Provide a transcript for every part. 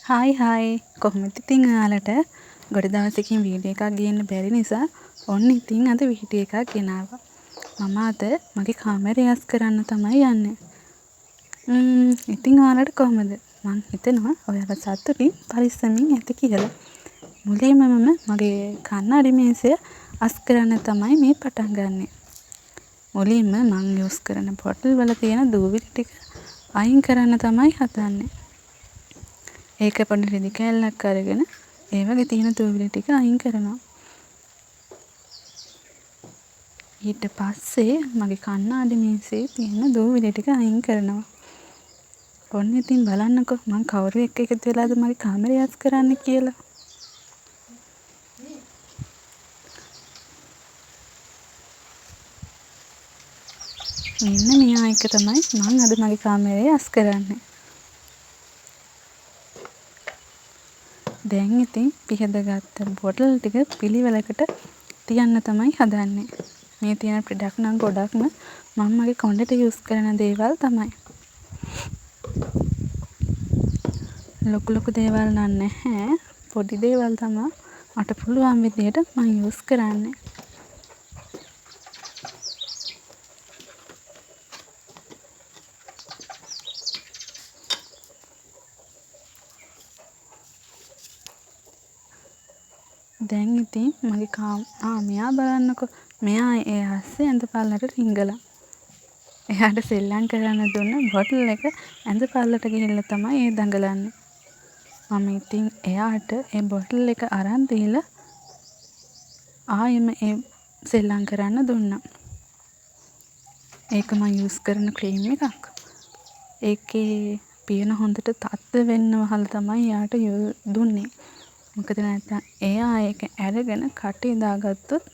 Hi කොහොමද ඉතින් ඔයාලට ගොඩ දවසකින් වීඩියෝ එකක් ගේන්න බැරි නිසා ඔන්න ඉතින් අද වීඩියෝ එකක් ගෙනාවා. මම අද මගේ කාමරය යස් කරන්න තමයි යන්නේ. ඉතින් ඔයාලට කොහොමද? මං හිතනවා ඔයාලා සතුටින් පරිස්සමින් ඇති කියලා. මුලින්ම මම මගේ කන්නඩි මේසය අස් කරන්න තමයි මේ පටන් ගන්නෙ. මුලින්ම මං යූස් කරන බොටල් වල තියෙන දූවිලි ටික අයින් කරන්න තමයි හදන්නේ. ඒක පොඩි රෙදි කෑල්ලක් අරගෙන ඒ වගේ තියෙන දූවිලි ටික අයින් කරනවා. ඊට පස්සේ මගේ කණ්ණාඩි මේසේ තියෙන දූවිලි ටික අයින් කරනවා. ඔන්න ඉතින් බලන්නකෝ මං කවුරු එක්ක එකතු වෙලාද මගේ කාමරය යස් කරන්න කියලා. මෙන්න මෙයා එක තමයි මං අද මගේ කාමරය යස් කරන්නේ. දැන් ඉතින් පිහදගත්ත බොටල් ටික පිළිවෙලකට තියන්න තමයි හදන්නේ. මේ තියෙන ප්‍රොඩක්ට් නම් ගොඩක්ම මම මගේ කොණ්ඩෙට යූස් කරන දේවල් තමයි. ලොකු දේවල් නම් නැහැ. පොඩි දේවල් තමයි මට පුළුවන් විදියට මම යූස් කරන්නේ. දැන් ඉතින් මගේ මෙයා බලන්නකෝ. මෙයා ඒ ආස්සේ ඇඳ පල්ලට රිංගලා. එයාට සෙල්ලම් කරන්න දුන්න බොටල් එක ඇඳ පල්ලට ගිහිල්ලා තමයි ඒ දඟලන්නේ. මම ඉතින් එයාට ඒ බොටල් එක අරන් දීලා ආයෙම ඒ සෙල්ලම් කරන්න දුන්නා. ඒක මම යූස් කරන ක්‍රීම් එකක්. ඒකේ පියන හොඳට තත්ත්ව වෙන්න වහලා තමයි එයාට දුන්නේ. මොකද නැත්නම් එයා ඒක අරගෙන කටේ දාගත්තොත්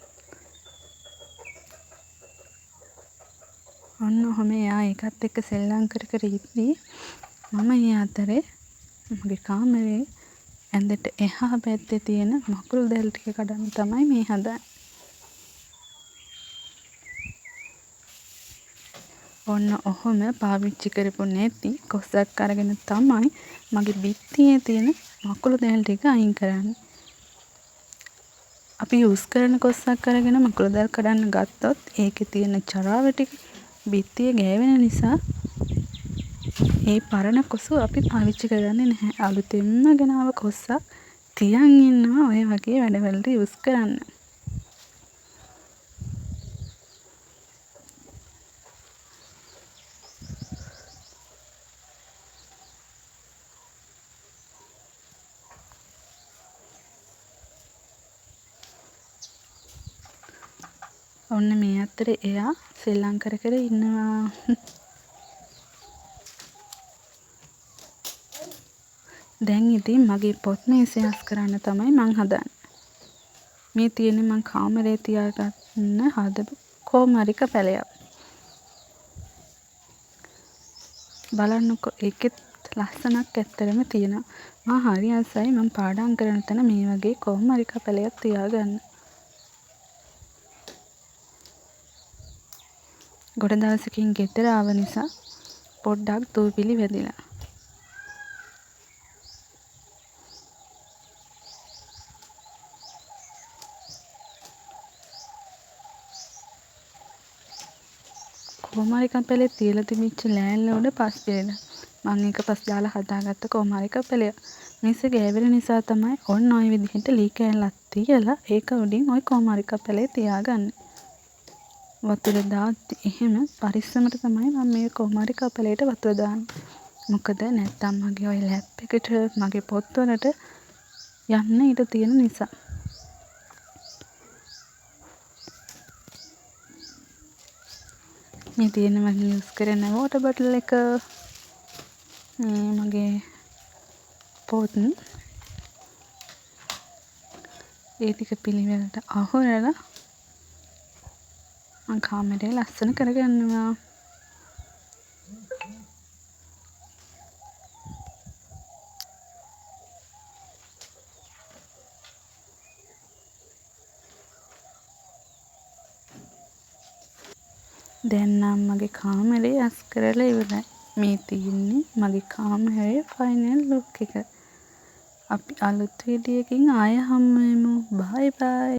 ඔන්න ඔහම එයා ඒකත් එක්ක සෙල්ලම් කර ඉද්දී මම ඒ අතරේ මගේ කාමරේ ඇඳට එහා පැත්තේ තියෙන මකුළු දැල් ටික කඩන්න තමයි මේ හදන්නේ. ඔන්න ඔහොම පාවිච්චි කරපු නැති කොස්සක් අරගෙන තමයි මගේ බිත්තියේ තියෙන මකුළු දැල් ටික අයින් කරන්නේ. අපි යූස් කරන කොස්සක් අරගෙන මකුළු දැල් කඩන්න ගත්තොත් ඒකේ තියෙන චරාව ටික බිත්තියේ ගෑවෙන නිසා ඒ පරණ කොසු අපි පාවිච්චි කරන්නේ නැහැ. අලුතෙන්ම ගෙනාව කොස්සක් තියන් ඉන්නවා ඔය වගේ වැඩවලට යූස් කරන්න. ඔන්න මේ අතරේ එයා සෙල්ලම් කර ඉන්නවා. දැන් ඉතින් මගේ පොත් මේසය යස් කරන්න තමයි මං හදන්නේ. මේ තියෙන්නේ මං කාමරේ තියාගන්න හදපු කොමරික පැලයක්. බලන්නකෝ ඒකෙත් ලස්සනක් ඇත්තටම තියෙනවා. මම හරි ආසයි මම පාඩම් කරන තැන මේ වගේ කොමරික පැලයක් තියාගන්න. ගොඩ දවසකින් ගෙදර ආව නිසා පොඩ්ඩක් දූවිලි වැදිලා. කොමාරික පැලේ තියලා තිබිච්ච ලෑල්ල උඩ පස් පිරෙලා. මම ඒක පස් දාලා හදාගත්ත කොමාරික පැලය. මේස ගෑවෙන නිසා තමයි ඔන්න ඔය විදිහට ලී කෑල්ලක් තියලා ඒක උඩින් ඔය කොමාරික පැලේ තියාගන්නේ. වතුර දාද්දි එහෙම පරිස්සමට තමයි මම මේ කොමාරික පැලේට වතුර දාන්නේ. මොකද නැත්තම් මගේ ඔය ලැප් එකට මගේ පොත්වලට යන්න ඉඩ තියෙන නිසා. මේ තියෙන මම යූස් කරන වෝටර් බොටල් එක මගේ පොත් ඒ ටික පිළිවෙලට අහුරලා මං කාමරේ ලස්සන කරගන්නවා. දැන් නම් මගේ කාමරේ යස් කරලා ඉවරයි. මේ තියෙන්නේ මගේ කාමරේ ෆයිනල් ලුක් එක. අපි අලුත් වීඩියෝ එකකින් ආයෙ හමු වෙමු. බයි බයි.